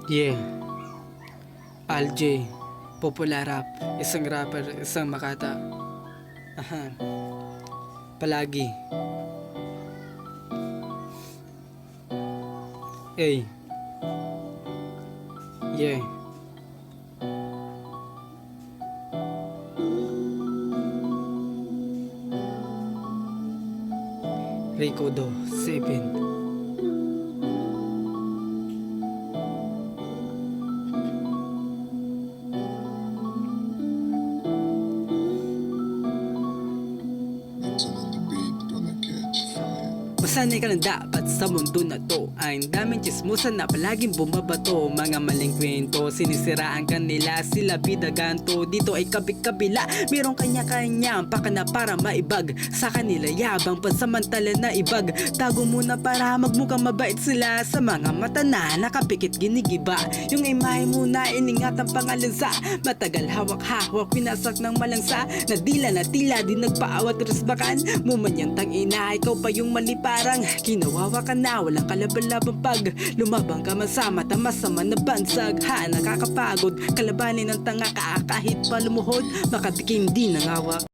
Yeah, Alj, popular rap, isang rapper, isang makata. Aha, palagi. Hey, yeah, Rico Do, 7. On the beat, gonna catch fire. Masanay ka lang dapat sa mundo na to. Ang daming chismosa na palaging bumabato. Mga maling kwento, sinisiraan ka nila. Sila bidaganto, dito ay kabik-kabila. Merong kanya-kanya ang pakana para maibag. Sa kanila yabang pansamantala na ibag. Tago muna para magmukhang mabait sila. Sa mga mata na nakapikit ginigiba. Yung imahe muna iningat ang pangalan sa matagal hawak-hawak pinasak ng malangsa. Nadila na tila di nagpaawat resbakan. Mumanyang tangina, ikaw pa yung mali parang kinawawa ka na, walang kalaban-laban pag lumabang ka man sa mata masama na bansag. Ha, nakakapagod kalabanin ng tanga ka kahit pa lumuhod makatikim di nangawa.